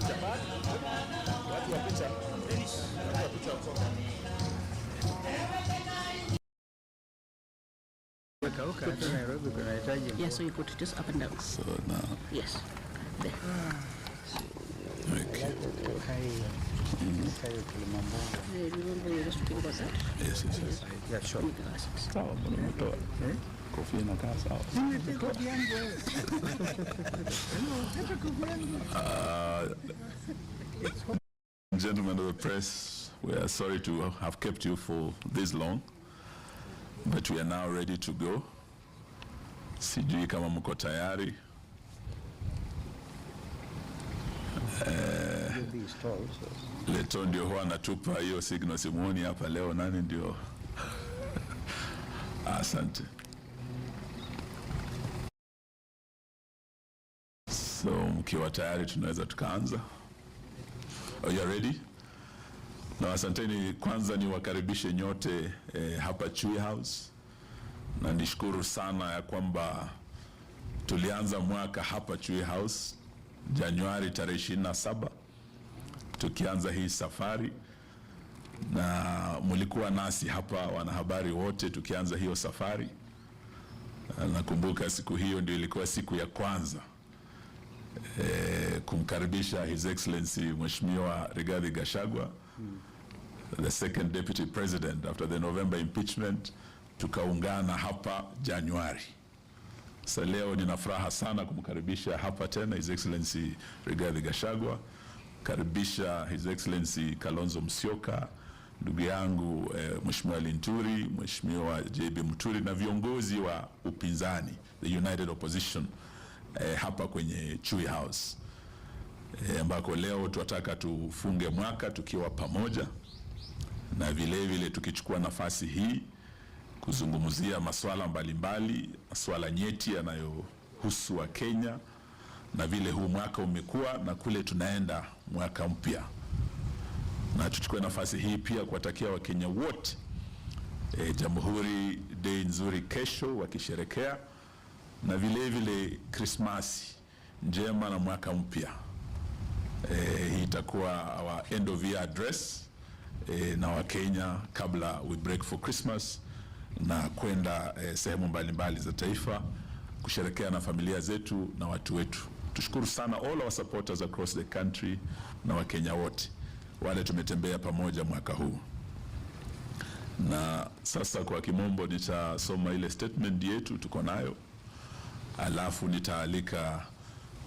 picha. Watu wa picha. Yeah, so you put it just up and down. So now. Yes. There. Okay. Remember you just talking about that? Yes. Yeah, sure. Sawa, mbona umetoa? Kofia inakaa sawa. Gentlemen of the press, we are sorry to have kept you for this long, but we are now ready to go. Sijui kama mko tayari. Leto ndio huwa anatupa hiyo signal, simuoni hapa leo, nani ndio? Asante. So mkiwa tayari tunaweza tukaanza. Are you ready? Na asanteni, kwanza niwakaribishe nyote hapa Chui House. Na nishukuru sana ya kwamba tulianza mwaka hapa Chui House Januari tarehe 27 tukianza hii safari, na mulikuwa nasi hapa wanahabari wote tukianza hiyo safari. Nakumbuka siku hiyo ndio ilikuwa siku ya kwanza kumkaribisha His Excellency Mheshimiwa Rigathi Gachagua, the second deputy president after the November impeachment. Tukaungana hapa Januari. So leo nina furaha sana kumkaribisha hapa tena His Excellency Rigathi Gachagua, karibisha His Excellency Kalonzo Musyoka, ndugu yangu Mheshimiwa Linturi, Mheshimiwa JB Muturi na viongozi wa upinzani, the United Opposition, hapa kwenye Chui House, ambako leo tunataka tufunge mwaka tukiwa pamoja, na vile vile tukichukua nafasi hii kuzungumzia masuala mbalimbali, masuala nyeti yanayohusu wa Kenya, na vile huu mwaka umekuwa na kule tunaenda mwaka mpya. Na tuchukue nafasi hii pia kuwatakia Wakenya wote Jamhuri Day nzuri kesho wakisherekea, na vile vile Christmas njema na mwaka mpya. Hii itakuwa our end of year address na Wakenya kabla we break for Christmas na kwenda sehemu mbalimbali za taifa kusherekea na familia zetu na watu wetu. Tushukuru sana all our supporters across the country na Wakenya wote wale tumetembea pamoja mwaka huu. Na sasa kwa kimombo nitasoma ile statement yetu tuko nayo, alafu nitaalika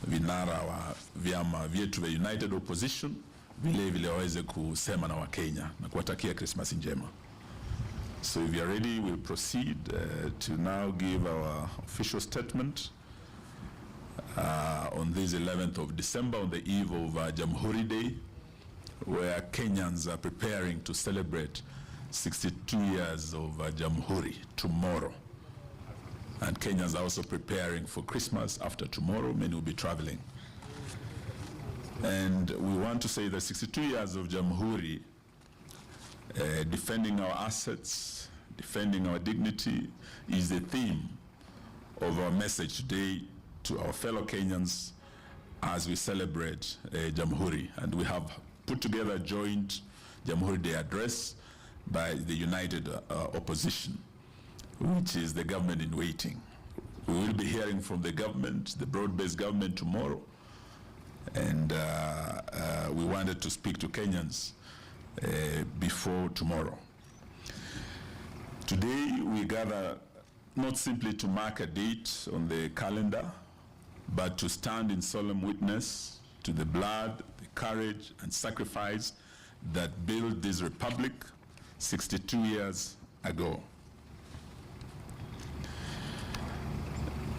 vinara wa vyama vyetu vya United Opposition vile vile waweze kusema na Wakenya na kuwatakia Christmas njema. So if you are ready, we'll proceed to now give our official statement on this 11th of December, on the eve of Jamhuri Day, where Kenyans are preparing to celebrate 62 years of Jamhuri tomorrow. And Kenyans are also preparing for Christmas after tomorrow. Many will be traveling. And we want to say that 62 years of Jamhuri, defending our assets, defending our dignity, is the theme of our message today to our fellow Kenyans as we celebrate Jamhuri. And we have put together a joint Jamhuri Day address by the United Opposition, which is the government in waiting. We will be hearing from the government, the broad-based government, tomorrow. And we wanted to speak to Kenyans before tomorrow. Today we gather not simply to mark a date on the calendar, but to stand in solemn witness to the blood, the courage, and sacrifice that built this republic 62 years ago.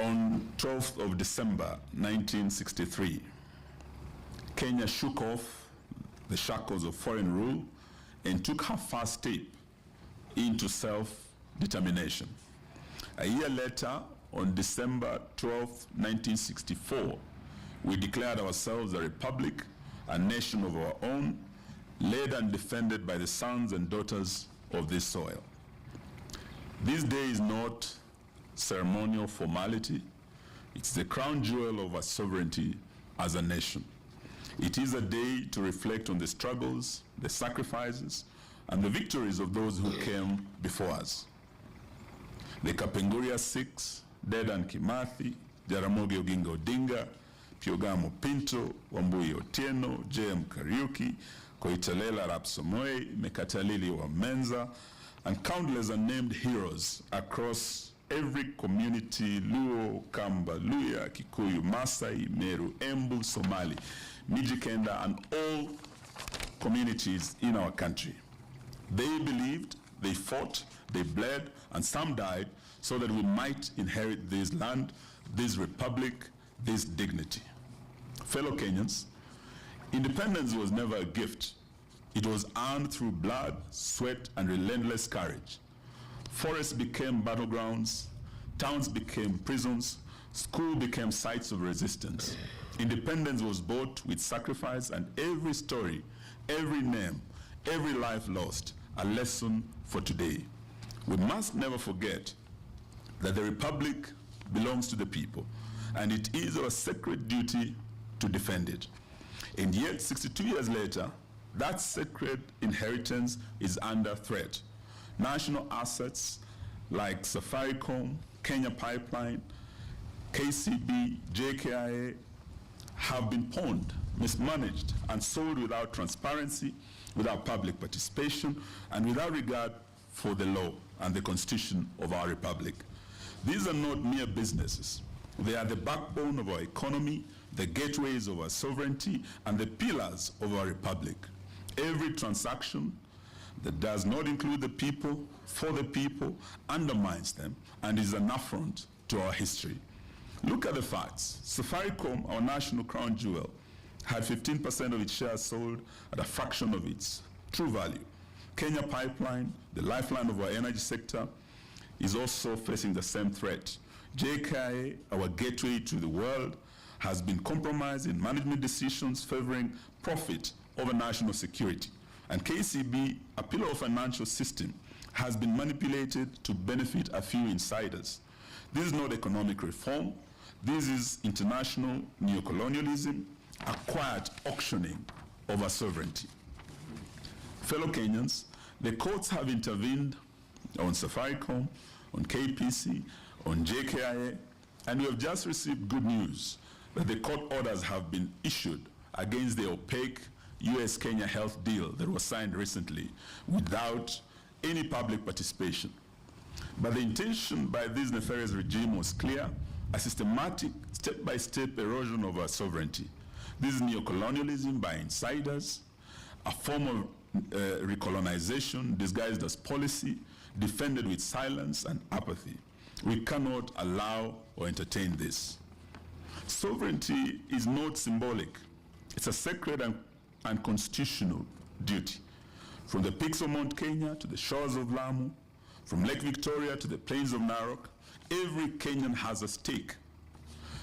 On 12th of December 1963, Kenya shook off the shackles of foreign rule and took her first step into self-determination. A year later, on December 12, 1964, we declared ourselves a republic, a nation of our own, led and defended by the sons and daughters of this soil. This day is not ceremonial formality. It's the crown jewel of our sovereignty as a nation. It is a day to reflect on the struggles, the sacrifices, and the victories of those who came before us. The Kapenguria Six, Dedan Kimathi, Jaramogi Oginga Odinga, Piogamo Pinto, Wambui Otieno, J.M. Kariuki, Koitalel Arap Samoei, Mekatalili Wamenza, and countless unnamed heroes across every community: Luo, Kamba, Luya, Kikuyu, Masai, Meru, Embu, Somali, Mijikenda, and all communities in our country. They believed, they fought, they bled, and some died so that we might inherit this land, this republic, this dignity. Fellow Kenyans, independence was never a gift. It was earned through blood, sweat, and relentless courage. Forests became battlegrounds, towns became prisons, schools became sites of resistance. Independence was bought with sacrifice, and every story, every name, every life lost, a lesson for today. We must never forget that the Republic belongs to the people, and it is our sacred duty to defend it. And yet, 62 years later, that sacred inheritance is under threat. National assets like Safaricom, Kenya Pipeline, KCB, JKIA have been pawned, mismanaged, and sold without transparency, without public participation, and without regard for the law and the constitution of our republic. These are not mere businesses. They are the backbone of our economy, the gateways of our sovereignty, and the pillars of our republic. Every transaction that does not include the people, for the people, undermines them and is an affront to our history. Look at the facts. Safaricom, our national crown jewel, had 15% of its shares sold at a fraction of its true value. Kenya Pipeline, the lifeline of our energy sector, is also facing the same threat. JKIA, our gateway to the world, has been compromised in management decisions favoring profit over national security. And KCB, a pillar of financial system, has been manipulated to benefit a few insiders. This is not economic reform. This is international neocolonialism, a quiet auctioning of our sovereignty. Fellow Kenyans, the courts have intervened on Safaricom, on KPC, on JKIA, and we have just received good news that the court orders have been issued against the opaque US-Kenya health deal that was signed recently without any public participation. But the intention by this nefarious regime was clear: a systematic, step-by-step erosion of our sovereignty. This is neocolonialism by insiders, a form of recolonization disguised as policy, defended with silence and apathy. We cannot allow or entertain this. Sovereignty is not symbolic. It's a sacred and constitutional duty. From the peaks of Mount Kenya to the shores of Lamu, from Lake Victoria to the plains of Narok, every Kenyan has a stake.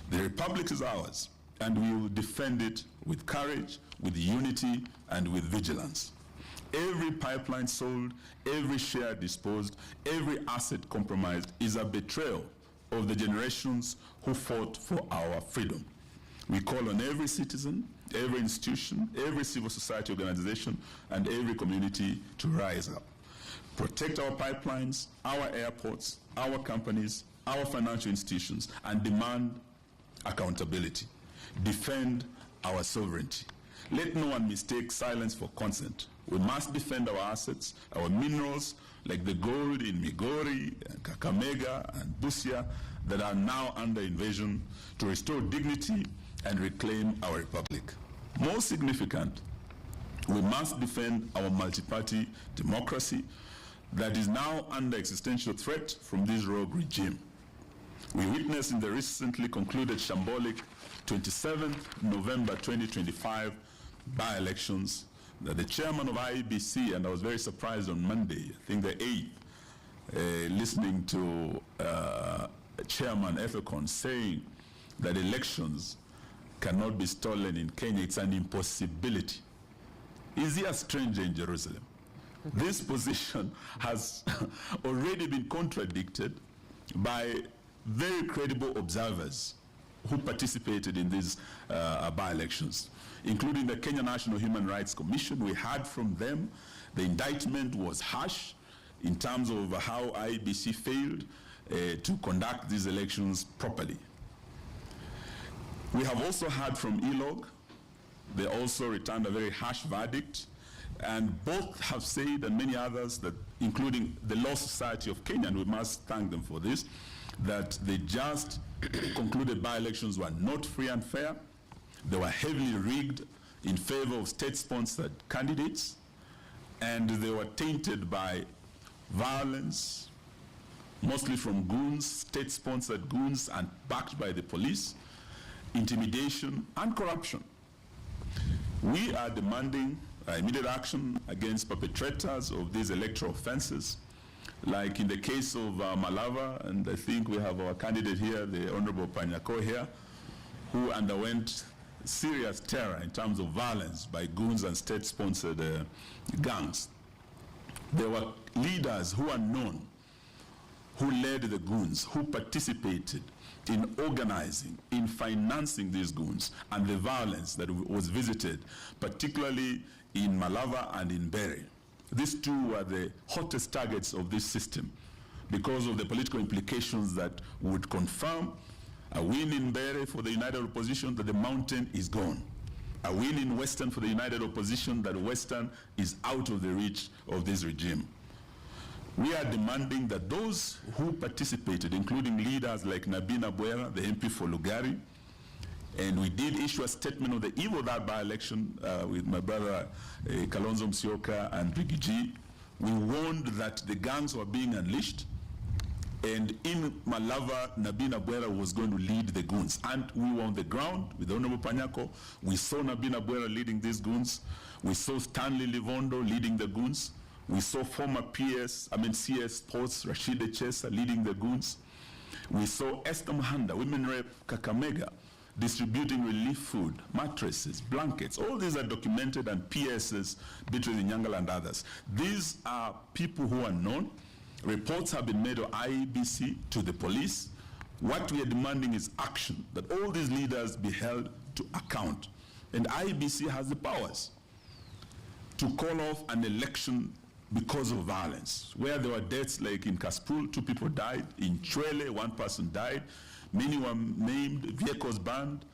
The Republic is ours, and we will defend it with courage, with unity, and with vigilance. Every pipeline sold, every share disposed, every asset compromised is a betrayal of the generations who fought for our freedom. We call on every citizen, every institution, every civil society organization, and every community to rise up. Protect our pipelines, our airports, our companies, our financial institutions, and demand accountability. Defend our sovereignty. Let no one mistake silence for consent. We must defend our assets, our minerals, like the gold in Migori, and Kakamega, and Busia, that are now under invasion, to restore dignity and reclaim our republic. Most significant, we must defend our multi-party democracy that is now under existential threat from this rogue regime. We witnessed in the recently concluded shambolic 27th November 2025 by-elections that the chairman of IEBC, and I was very surprised on Monday, I think the 8th, listening to Chairman Ethekon saying that elections cannot be stolen in Kenya. It's an impossibility. Is he a stranger in Jerusalem? This position has already been contradicted by very credible observers who participated in these by-elections, including the Kenya National Human Rights Commission. We heard from them. The indictment was harsh in terms of how IEBC failed to conduct these elections properly. We have also heard from ELOG. They also returned a very harsh verdict, and both have said, and many others, that including the Law Society of Kenya, and we must thank them for this, that the just concluded by-elections were not free and fair. They were heavily rigged in favor of state-sponsored candidates, and they were tainted by violence, mostly from goons, state-sponsored goons, and backed by the police, intimidation, and corruption. We are demanding immediate action against perpetrators of these electoral offenses, like in the case of Malava, and I think we have our candidate here, the Honorable Panyako here, who underwent serious terror in terms of violence by goons and state-sponsored gangs. There were leaders who are known, who led the goons, who participated in organizing, in financing these goons, and the violence that was visited, particularly in Malava and in Bere. These two were the hottest targets of this system because of the political implications that would confirm a win in Bere for the United Opposition, that the mountain is gone. A win in Western for the United Opposition, that Western is out of the reach of this regime. We are demanding that those who participated, including leaders like Nabina Bwera, the MP for Lugari, and we did issue a statement on the eve of that by-election with my brother Kalonzo Musyoka and Rigiji. We warned that the gangs were being unleashed, and in Malava, Nabina Bwera was going to lead the goons. And we were on the ground with Honorable Panyako. We saw Nabina Bwera leading these goons. We saw Stanley Livondo leading the goons. We saw former CS Sports, Rashida Chesa leading the goons. We saw Esther Muhanda, Women Rep Kakamega, distributing relief food, mattresses, blankets. All these are documented, and PSs, Beatrice Nyangala and others. These are people who are known. Reports have been made of IEBC to the police. What we are demanding is action, that all these leaders be held to account. And IEBC has the powers to call off an election because of violence, where there were deaths like in Kaspul, 2 people died, in Chwele, 1 person died, many were maimed, vehicles burned.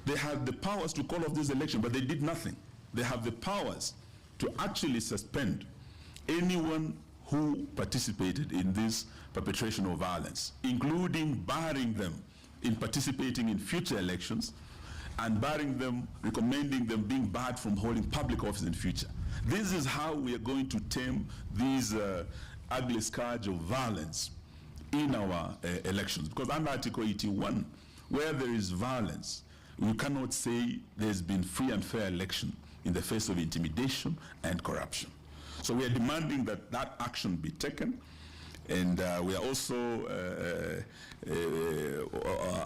They had the powers to call off this election, but they did nothing. They have the powers to actually suspend anyone who participated in this perpetration of violence, including barring them in participating in future elections, and barring them, recommending them being barred from holding public office in future. This is how we are going to tame these ugly scourge of violence in our elections. Because under Article 81, where there is violence, we cannot say there's been free and fair election in the face of intimidation and corruption. So we are demanding that that action be taken. And we are also,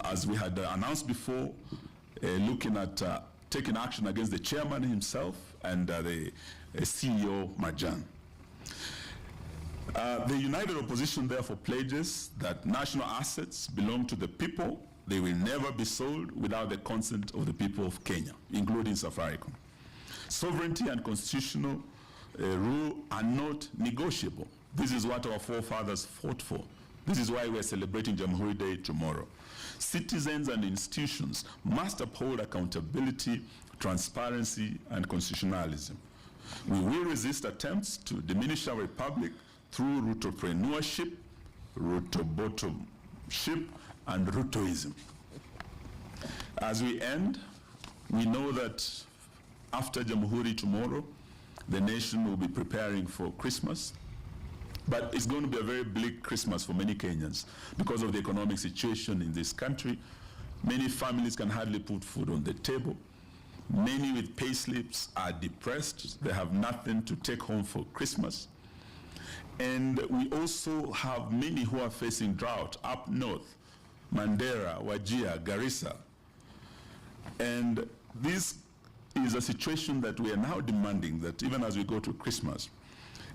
as we had announced before, looking at taking action against the chairman himself and the CEO, Marjan. The United Opposition therefore pledges that national assets belong to the people. They will never be sold without the consent of the people of Kenya, including Safaricom. Sovereignty and constitutional rule are not negotiable. This is what our forefathers fought for. This is why we are celebrating Jamhuri Day tomorrow. Citizens and institutions must uphold accountability, transparency, and constitutionalism. We will resist attempts to diminish our republic through Rutopreneurship, Rutobotomship, and Rutoism. As we end, we know that after Jamhuri tomorrow, the nation will be preparing for Christmas. But it's going to be a very bleak Christmas for many Kenyans because of the economic situation in this country. Many families can hardly put food on the table. Many with pay slips are depressed. They have nothing to take home for Christmas. And we also have many who are facing drought up north, Mandera, Wajir, Garissa. And this is a situation that we are now demanding that even as we go to Christmas,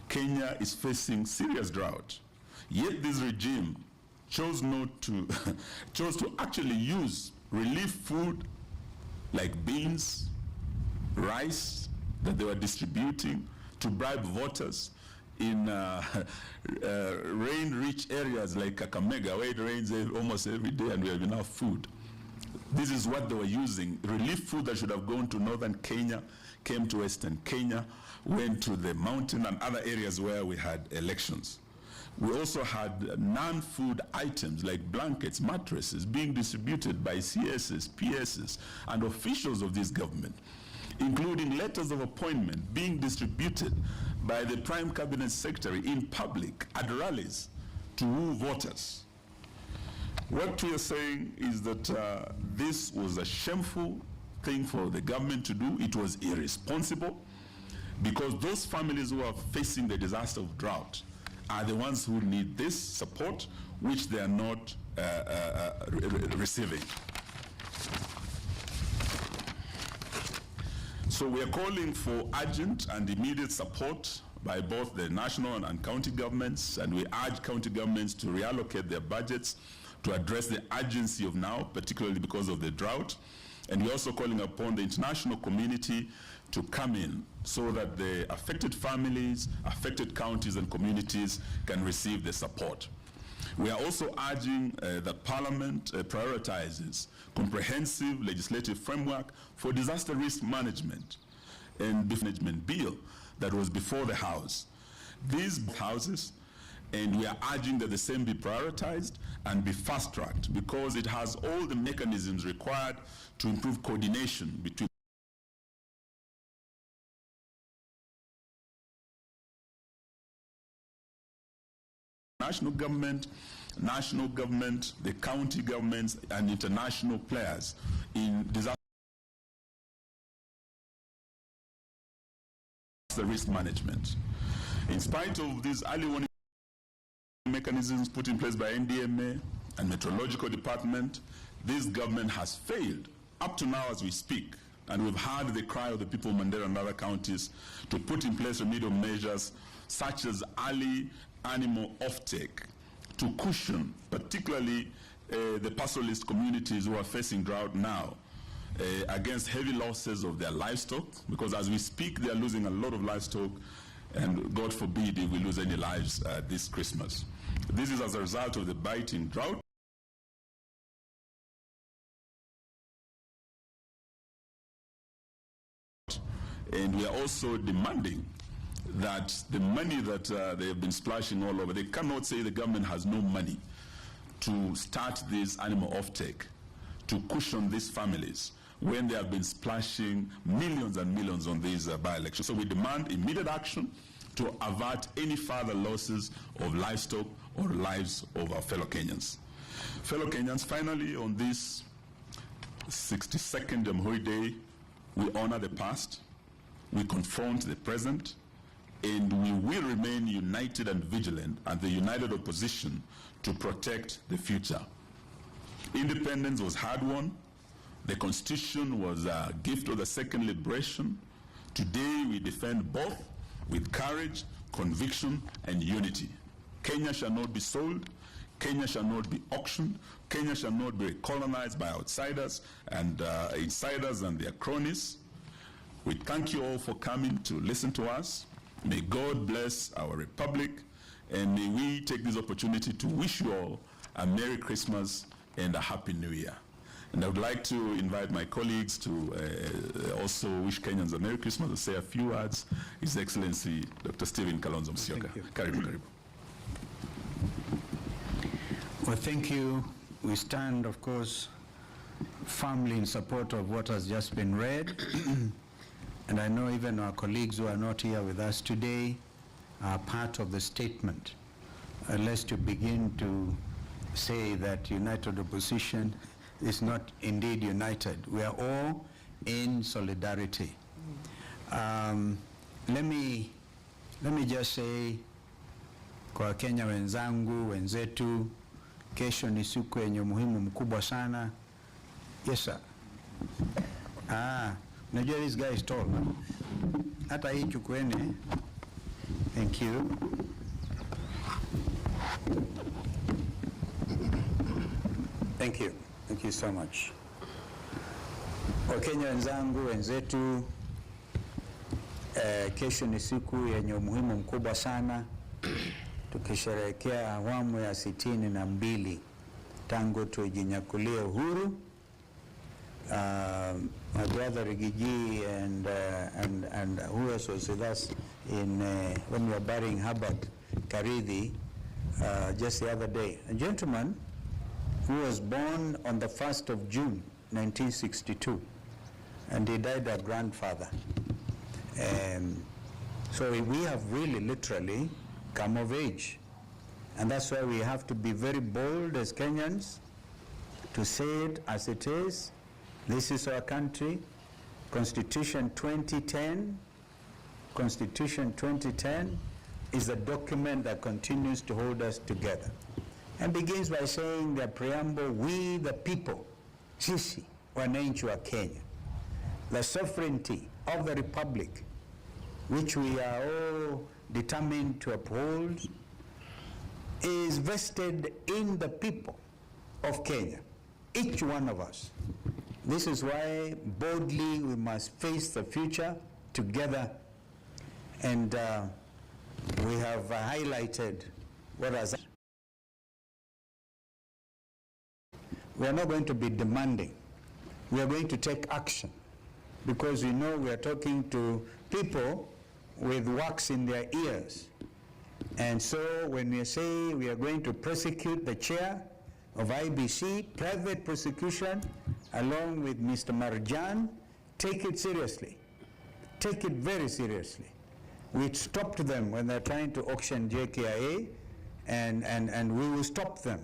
Kenya is facing serious drought. Yet this regime chose not to, chose to actually use relief food like beans, rice that they were distributing to bribe voters in rain-rich areas like Kakamega, where it rains almost every day and we have enough food. This is what they were using. Relief food that should have gone to northern Kenya came to western Kenya, went to the mountain and other areas where we had elections. We also had non-food items like blankets, mattresses being distributed by CSs, PSs, and officials of this government, including letters of appointment being distributed by the Prime Cabinet Secretary in public at rallies to woo voters. What we are saying is that this was a shameful thing for the government to do. It was irresponsible because those families who are facing the disaster of drought are the ones who need this support, which they are not receiving. So we are calling for urgent and immediate support by both the national and county governments, and we urge county governments to reallocate their budgets to address the urgency of now, particularly because of the drought. And we're also calling upon the international community to come in so that the affected families, affected counties and communities can receive the support. We are also urging that Parliament prioritizes comprehensive legislative framework for disaster risk management and management bill that was before the House. These houses, and we are urging that the same be prioritized and be fast-tracked because it has all the mechanisms required to improve coordination between national government, the county governments, and international players in disaster risk management. In spite of these early warning mechanisms put in place by NDMA and Meteorological Department, this government has failed up to now as we speak. And we've heard the cry of the people of Mandera and other counties to put in place remedial measures such as early animal offtake to cushion particularly the pastoralist communities who are facing drought now against heavy losses of their livestock, because as we speak they are losing a lot of livestock, and God forbid if we lose any lives this Christmas. This is as a result of the biting drought. And we are also demanding that the money that they have been splashing all over, they cannot say the government has no money to start this animal offtake, to cushion these families when they have been splashing millions and millions on these by-elections. So we demand immediate action to avert any further losses of livestock or lives of our fellow Kenyans. Fellow Kenyans, finally, on this 62nd Jamhuri Day, we honor the past, we confront the present, and we will remain united and vigilant and the united opposition to protect the future. Independence was hard-won. The Constitution was a gift of the second liberation. Today we defend both with courage, conviction, and unity. Kenya shall not be sold. Kenya shall not be auctioned. Kenya shall not be colonized by outsiders and insiders and their cronies. We thank you all for coming to listen to us. May God bless our republic, and may we take this opportunity to wish you all a Merry Christmas and a Happy New Year. And I would like to invite my colleagues to also wish Kenyans a Merry Christmas and say a few words. His Excellency Dr. Stephen Kalonzo Musyoka. Karibu, karibu. Well, thank you. We stand, of course, firmly in support of what has just been read. And I know even our colleagues who are not here with us today are part of the statement. Unless to begin to say that united opposition is not indeed united. We are all in solidarity. Let me just say kwa Kenya wenzangu, wenzetu, kesho ni siku yenye umuhimu mkubwa sana. Yes, sir. Najua this guy is tall. Hata hii chukueni. Thank you. Thank you. Thank you so much. Wakenya wenzangu, wenzetu, kesho ni siku yenye umuhimu mkubwa sana, tukisherehekea awamu ya 62 tangu tujinyakulie uhuru. My brother Rigiji and who else was with us in when we were burying Herbert Karidhi just the other day. A gentleman who was born on the 1st of June 1962, and he died a grandfather. So we have really literally come of age, and that's why we have to be very bold as Kenyans to say it as it is. This is our country. Constitution 2010 is a document that continues to hold us together, and begins by saying the preamble, we the people, sisi wananchi wa Kenya, the sovereignty of the republic, which we are all determined to uphold, is vested in the people of Kenya, each one of us. This is why boldly we must face the future together, and we have highlighted what has. We are not going to be demanding. We are going to take action, because we know we are talking to people with wax in their ears. And so when we say we are going to prosecute the chair of IBC, private prosecution, along with Mr. Marjan, take it seriously. Take it very seriously. We stopped them when they're trying to auction JKIA, and we will stop them.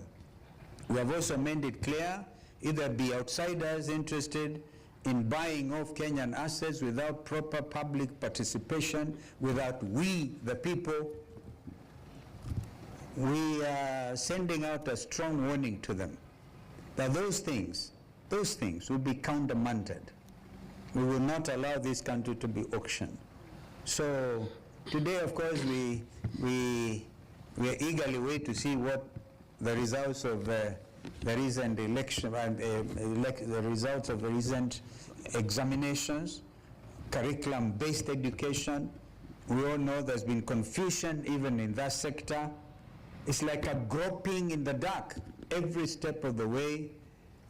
We have also made it clear, either be outsiders interested in buying off Kenyan assets without proper public participation, without we, the people, we are sending out a strong warning to them that those things will be countermanded. We will not allow this country to be auctioned. So today, of course, we eagerly wait to see what the results of the recent election and the results of the recent examinations, curriculum-based education. We all know there's been confusion even in that sector. It's like a groping in the dark every step of the way.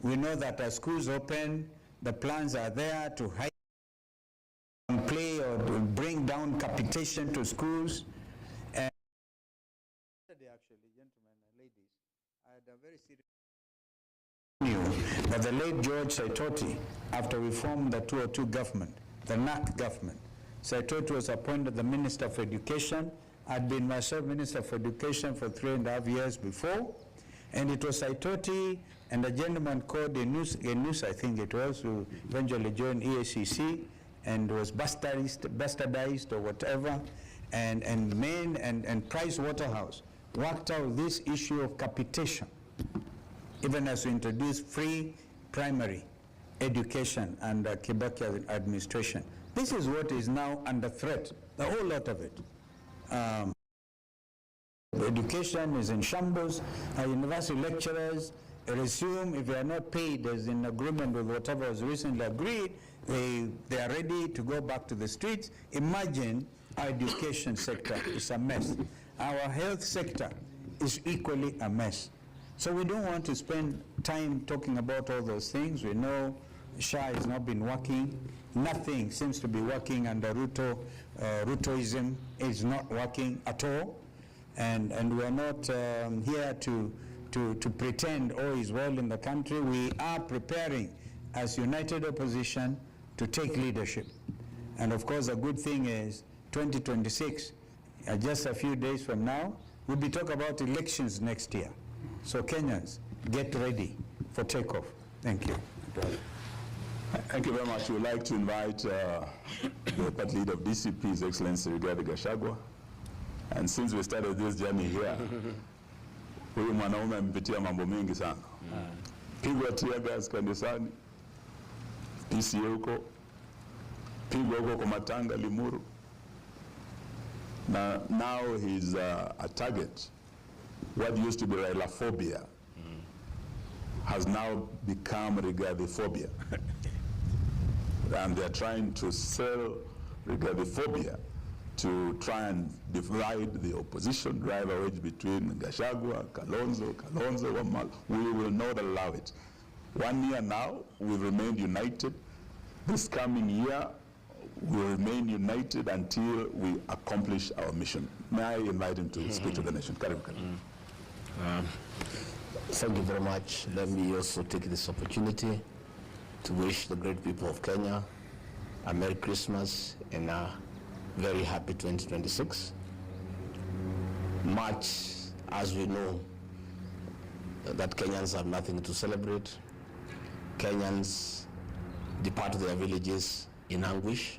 We know that as schools open, the plans are there to hide, play, or to bring down capitation to schools. And yesterday, actually, gentlemen and ladies, I had a very serious news that the late George Saitoti, after we formed the 202 government, the NAC government, Saitoti was appointed the Minister for Education. I'd been myself Minister for Education for 3.5 years before, and it was Saitoti and a gentleman called Enus, I think it was, who eventually joined EACC and was bastardized or whatever, and Price Waterhouse worked out this issue of capitation, even as we introduced free primary education under Kibaki administration. This is what is now under threat, the whole lot of it. Education is in shambles. Our university lecturers resume, if they are not paid as in agreement with whatever was recently agreed, they are ready to go back to the streets. Imagine our education sector is a mess. Our health sector is equally a mess. So we don't want to spend time talking about all those things. We know SHA has not been working. Nothing seems to be working under Rutoism. Is not working at all. And we are not here to pretend all is well in the country. We are preparing as united opposition to take leadership. And of course, the good thing is 2026, just a few days from now, we'll be talking about elections next year. So Kenyans, get ready for takeoff. Thank you. Thank you very much. We would like to invite the party leader of DCP, His Excellency Rigathi Gachagua. And since we started this journey here, huyu mwanaume amepitia mambo mengi sana. Pigwa tear gas kanisani, PCA huko, pigwa huko kwa Matanga, Limuru. Now he's a target. What used to be Railaphobia has now become Rigathi phobia. and they're trying to sell Rigathi-phobia to try and divide the opposition, drive a wedge between Gachagua, Kalonzo, Wamal. We will not allow it. 1 year now, we've remained united. This coming year, we'll remain united until we accomplish our mission. May I invite him to speak to the nation? Thank you very much. Let me also take this opportunity to wish the great people of Kenya a Merry Christmas and a very happy 2026. March, as we know, that Kenyans have nothing to celebrate. Kenyans depart their villages in anguish,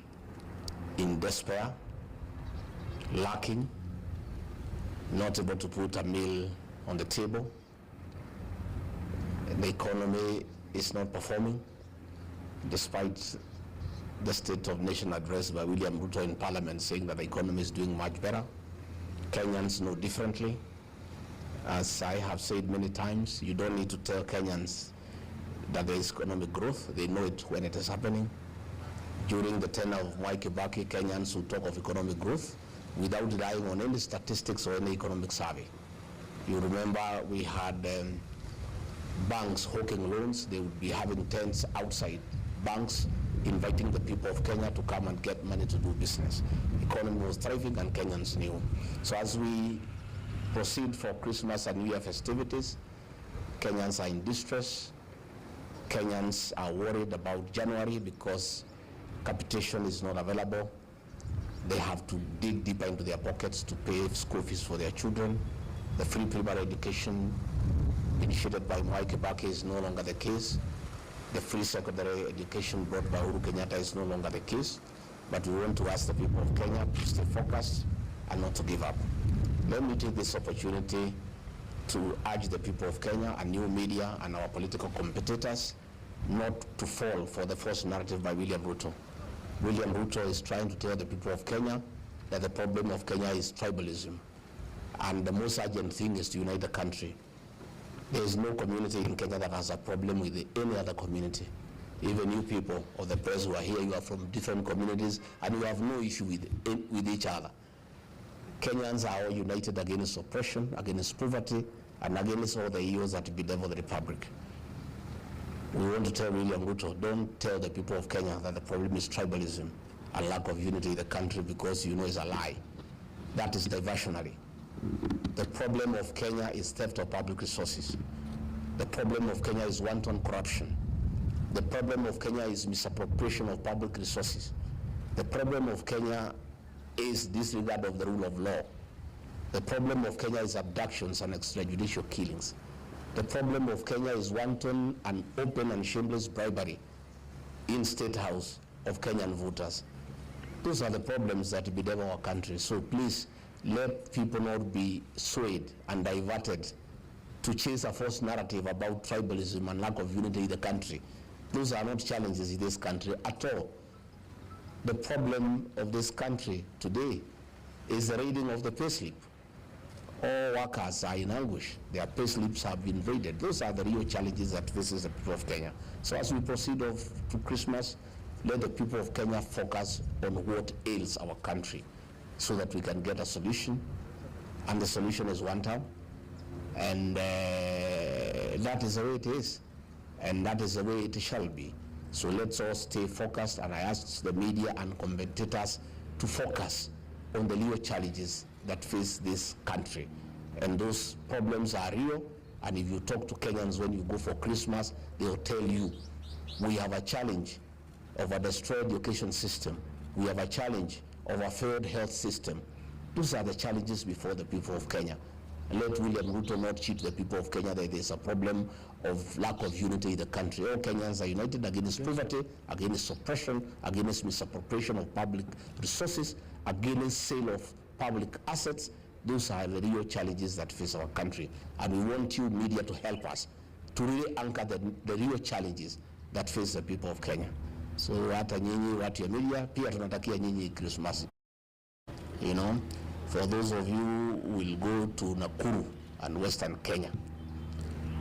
in despair, lacking, not able to put a meal on the table. The economy is not performing, despite the State of Nation address by William Ruto in Parliament saying that the economy is doing much better. Kenyans know differently. As I have said many times, you don't need to tell Kenyans that there is economic growth. They know it when it is happening. During the tenure of Mwai Kibaki, Kenyans will talk of economic growth without relying on any statistics or any economic survey. You remember we had banks hawking loans. They would be having tents outside banks, inviting the people of Kenya to come and get money to do business. The economy was thriving and Kenyans knew. So as we proceed for Christmas and New Year festivities, Kenyans are in distress. Kenyans are worried about January because capitation is not available. They have to dig deeper into their pockets to pay school fees for their children. The free primary education initiated by Mwai Kibaki is no longer the case. The free secondary education brought by Uhuru Kenyatta is no longer the case. But we want to ask the people of Kenya to stay focused and not to give up. Let me take this opportunity to urge the people of Kenya and new media and our political competitors not to fall for the false narrative by William Ruto. William Ruto is trying to tell the people of Kenya that the problem of Kenya is tribalism. And the most urgent thing is to unite the country. There is no community in Kenya that has a problem with any other community. Even you people of the press who are here, you are from different communities and you have no issue with each other. Kenyans are all united against oppression, against poverty, and against all the evils that bedevil the Republic. We want to tell William Ruto, don't tell the people of Kenya that the problem is tribalism and lack of unity in the country, because you know it's a lie. That is diversionary. The problem of Kenya is theft of public resources. The problem of Kenya is wanton corruption. The problem of Kenya is misappropriation of public resources. The problem of Kenya is disregard of the rule of law. The problem of Kenya is abductions and extrajudicial killings. The problem of Kenya is wanton and open and shameless bribery in State House of Kenyan voters. Those are the problems that bedevil our country. So please, let people not be swayed and diverted to chase a false narrative about tribalism and lack of unity in the country. Those are not challenges in this country at all. The problem of this country today is the raiding of the payslip. All workers are in anguish. Their payslips have been raided. Those are the real challenges that faces the people of Kenya. So as we proceed to Christmas, let the people of Kenya focus on what ails our country so that we can get a solution. And the solution is one town. And that is the way it is. And that is the way it shall be. So let's all stay focused, and I ask the media and commentators to focus on the real challenges that face this country. And those problems are real, and if you talk to Kenyans when you go for Christmas, they'll tell you, we have a challenge of a destroyed education system. We have a challenge of a failed health system. Those are the challenges before the people of Kenya. Let William Ruto not cheat the people of Kenya that there's a problem of lack of unity in the country. All Kenyans are united against poverty, against oppression, against misappropriation of public resources, against sale of public assets. Those are the real challenges that face our country. And we want you media to help us to really anchor the real challenges that face the people of Kenya. So hata nyinyi watu ya media pia tunatakia nyinyi Christmas. You know, for those of you who will go to Nakuru and Western Kenya,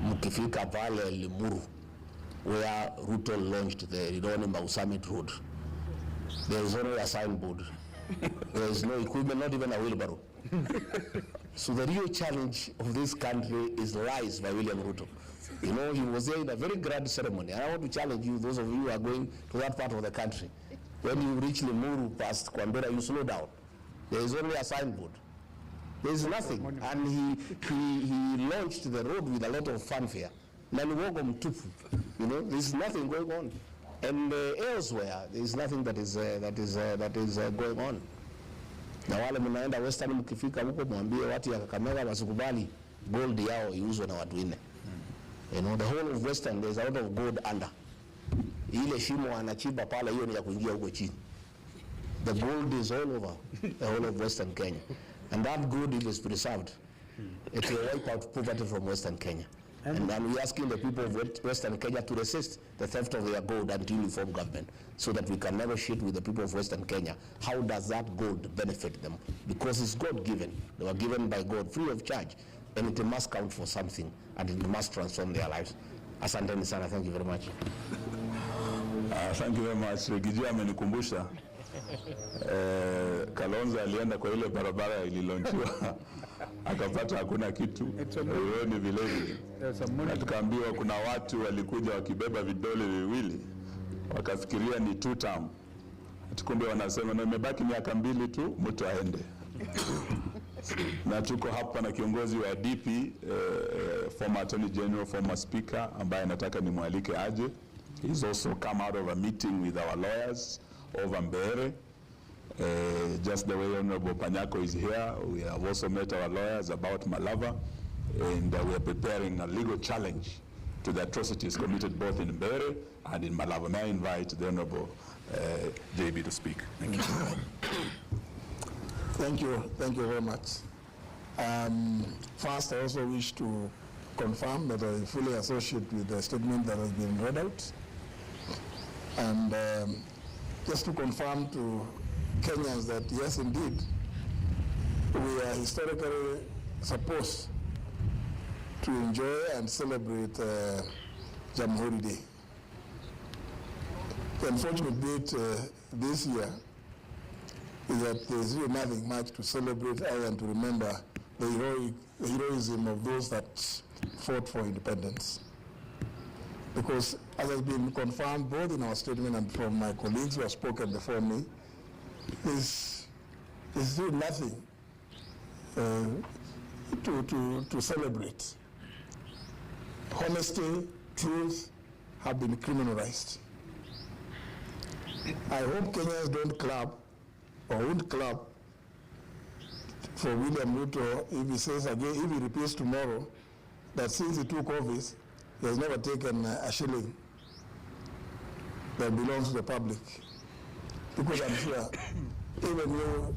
mkifika pale Limuru, where Ruto launched the Rironi Summit Road. There is only a signboard. There is no equipment, not even a wheelbarrow. So the real challenge of this country is lies by William Ruto. You know, he was there in a very grand ceremony. And I want to challenge you, those of you who are going to that part of the country. When you reach Limuru past Kwambera, you slow down. There is only a signboard. There is nothing. And he launched the road with a lot of fanfare. Naniwogo mtupu. You know, there is nothing going on. And elsewhere, there is nothing that is going on. Na wale mnaenda Western mkifika huko mwambie watu ya Kakamega wasikubali gold yao iuzwe na watu wengine. You know, the whole of Western, there is a lot of gold under. Ile shimo anachimba pale, hiyo ni ya kuingia huko chini. The gold is all over the whole of Western Kenya. And that gold, if is preserved, it will wipe out poverty from Western Kenya. And we're asking the people of Western Kenya to resist the theft of their gold until we form government, so that we can negotiate with the people of Western Kenya. How does that gold benefit them? Because it's God-given. They were given by God free of charge, and it must count for something, and it must transform their lives. Asante sana, thank you very much. Thank you very much. Regijia amenikumbusha Kalonzo alienda kwa ile barabara ililonchiwa akapata hakuna kitu. Hiyo ni vile vile. Na tukaambiwa kuna watu walikuja wakibeba vidole viwili wakafikiria ni 2 term. Tukumbe wanasema na imebaki miaka 2 tu mtu aende. Na tuko hapa na kiongozi wa DP, former Attorney General, former Speaker, ambaye nataka nimwalike aje. He's also come out of a meeting with our lawyers over Mbere. Just the way Honorable Panyako is here, we have also met our lawyers about Malava, and we are preparing a legal challenge to the atrocities committed both in Mbere and in Malava. May I invite the Honorable JB to speak. Thank you. Thank you very much. First, I also wish to confirm that I fully associate with the statement that has been read out. And just to confirm to Kenyans that yes, indeed, we are historically supposed to enjoy and celebrate Jamhuri Day. The unfortunate bit this year is that there is really nothing much to celebrate other than to remember the heroism of those that fought for independence. Because as has been confirmed both in our statement and from my colleagues who have spoken before me, there's really nothing to celebrate. Honesty, truth have been criminalized. I hope Kenyans don't clap or won't clap for William Ruto if he says again, if he repeats tomorrow that since he took office, he has never taken a shilling that belongs to the public. Because I'm sure even you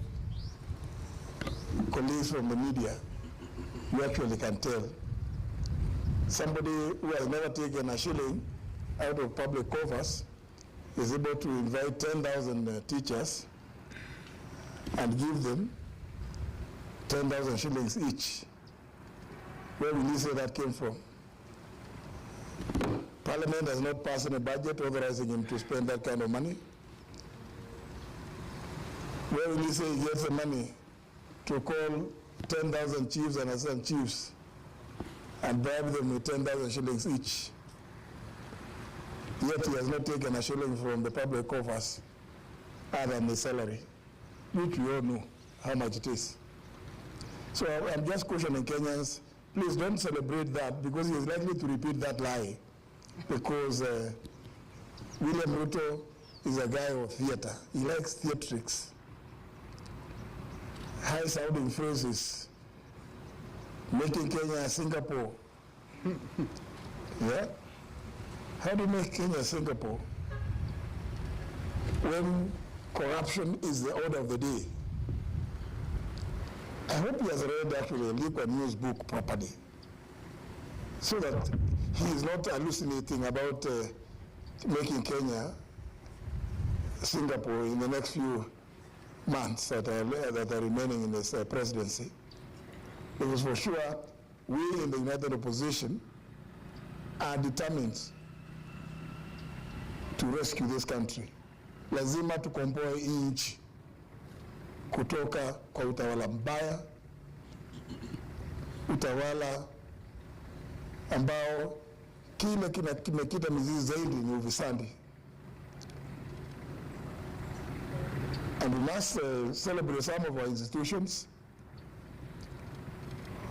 colleagues from the media, you actually can tell. Somebody who has never taken a shilling out of public coffers is able to invite 10,000 teachers and give them 10,000 shillings each. Where will you say that came from? Parliament has not passed a budget authorizing him to spend that kind of money. Where will you say he gets the money to call 10,000 chiefs and assistant chiefs and bribe them with 10,000 shillings each? Yet he has not taken a shilling from the public coffers other than the salary, which we all know how much it is. So I'm just cautioning Kenyans, please don't celebrate that, because he is likely to repeat that lie, because William Ruto is a guy of theater. He likes theatrics. High sounding phrases, making Kenya Singapore. Yeah? How do you make Kenya Singapore when corruption is the order of the day? I hope he has read actually Lee Kuan Yew's book properly, so that he is not hallucinating about making Kenya Singapore in the next few months that are remaining in this presidency. Because for sure, we in the United Opposition are determined to rescue this country. Lazima tukomboe hii nchi kutoka kwa utawala mbaya, utawala ambao kile kimekita mizizi zaidi ni ufisadi. And we must celebrate some of our institutions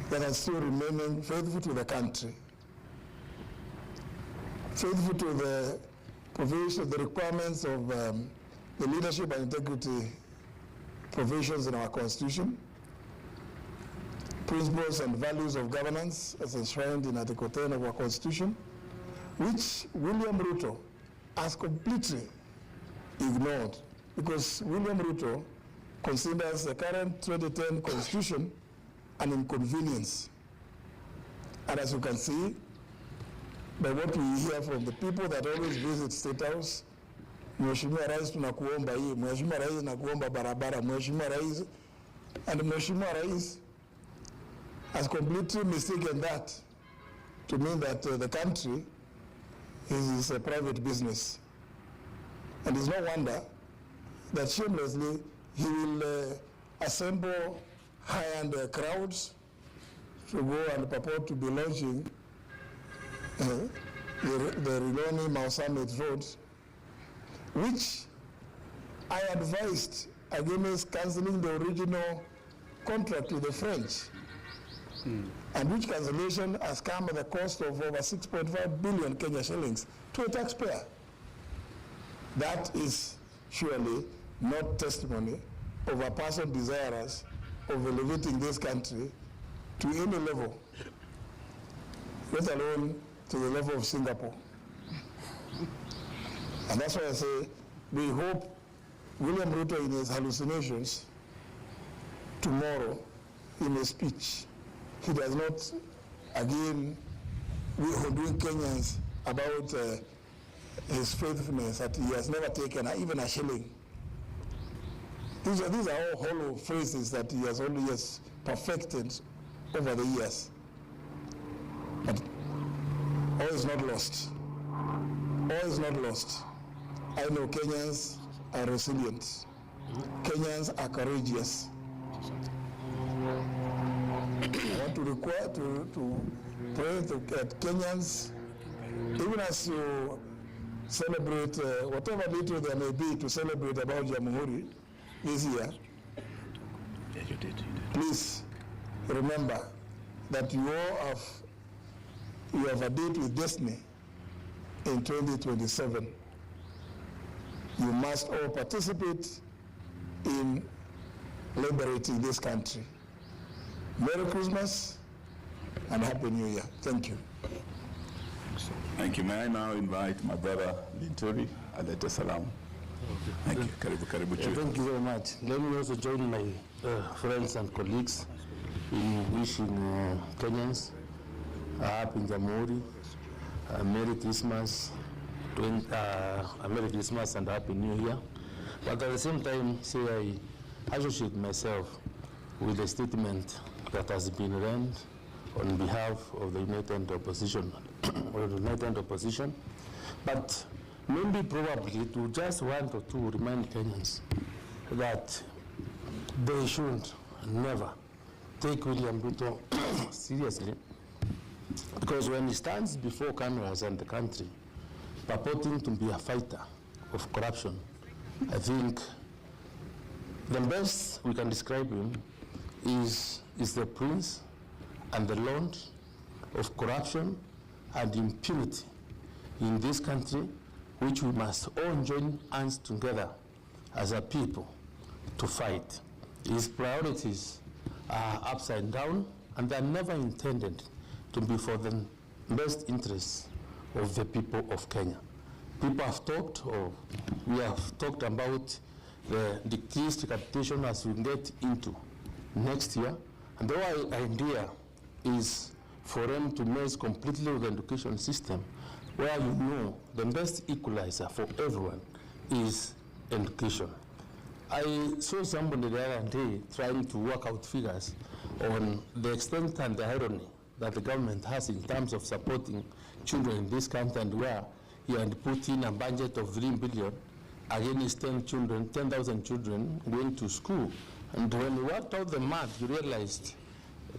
that are still remaining faithful to the country, faithful to the provision, the requirements of the leadership and integrity provisions in our Constitution, principles and values of governance as enshrined in Article 10 of our Constitution, which William Ruto has completely ignored, because William Ruto considers the current 2010 Constitution an inconvenience. And as you can see, by what we hear from the people that always visit State House, Mheshimiwa Rais tunakuomba hii, Mheshimiwa Rais nakuomba barabara, Mheshimiwa Rais, and Mheshimiwa Rais has completely mistaken that to mean that the country is a private business. And it's no wonder that shamelessly he will assemble high-end crowds to go and purport to be launching the Riloni Mau Summit Road, which I advised against cancelling the original contract with the French, and which cancellation has come at the cost of over 6.5 billion Kenya shillings to a taxpayer. That is surely not testimony of a person desirous of elevating this country to any level, let alone to the level of Singapore. And that's why I say we hope William Ruto, in his hallucinations tomorrow in a speech, he does not again doing Kenyans about his faithfulness, that he has never taken even a shilling. These are all hollow phrases that he has only perfected over the years. But all is not lost. All is not lost. I know Kenyans are resilient. Kenyans are courageous. I want to require to pray that Kenyans, even as you celebrate whatever little there may be to celebrate about Jamhuri this year, please remember that you have a date with destiny in 2027. You must all participate in liberating this country. Merry Christmas and Happy New Year. Thank you. Thank you. May I now invite my brother Linturi alete salamu. Thank you. Karibu Chui. Thank you very much. Let me also join my friends and colleagues in wishing Kenyans a happy Jamhuri, Merry Christmas, Merry Christmas and Happy New Year. But at the same time, say I associate myself with the statement that has been read on behalf of the United Opposition, or the United Opposition. But maybe probably to just want or two remind Kenyans that they should never take William Ruto seriously, because when he stands before cameras and the country purporting to be a fighter of corruption, I think the best we can describe him is the prince and the lord of corruption and impunity in this country, which we must all join hands together as a people to fight. His priorities are upside down, and they are never intended to be for the best interests of the people of Kenya. People have talked, or we have talked about the decreased capitation as we get into next year, and the whole idea is for them to mess completely with the education system, where you know the best equalizer for everyone is education. I saw somebody the other day trying to work out figures on the extent and the irony that the government has in terms of supporting children in this country, and where he had put in a budget of 3 billion against 10,000 children going to school. And when you worked out the math, you realized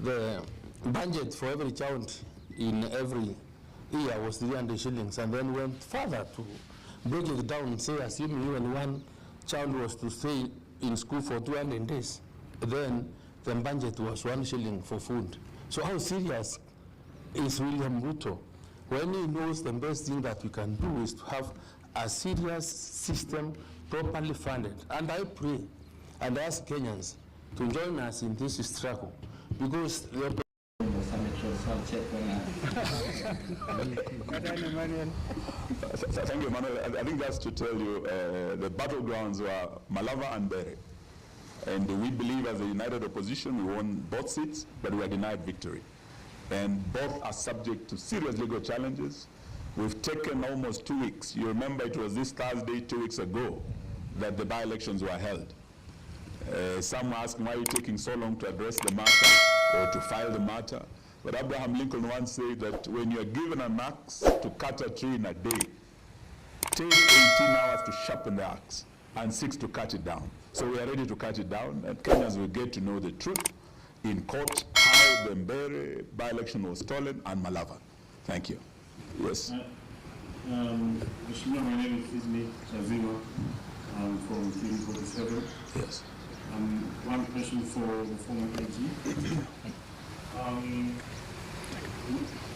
the budget for every child in every year was 300 shillings, and then went further to break it down and say, assuming even one child was to stay in school for 200 days, then the budget was 1 shilling for food. So how serious is William Ruto when he knows the best thing that we can do is to have a serious system properly funded? And I pray and ask Kenyans to join us in this struggle, because the Thank you, Emmanuel. I think that's to tell you the battlegrounds were Malava and Bere. And we believe as a united opposition, we won both seats, but we are denied victory. And both are subject to serious legal challenges. We've taken almost 2 weeks. You remember it was this Thursday 2 weeks ago that the by-elections were held. Some were asking, why are you taking so long to address the matter or to file the matter? But Abraham Lincoln once said that when you are given an axe to cut a tree in a day, take 18 hours to sharpen the axe and 6 to cut it down. So we are ready to cut it down, and Kenyans will get to know the truth in court how the Mbere by-election was stolen and Malava. Thank you. Yes. Mheshimiwa, my name is Ismi Chazima. I'm from Team 47. Yes. One question for the former AG.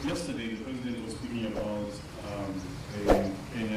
Yesterday, the President was speaking about a Kenya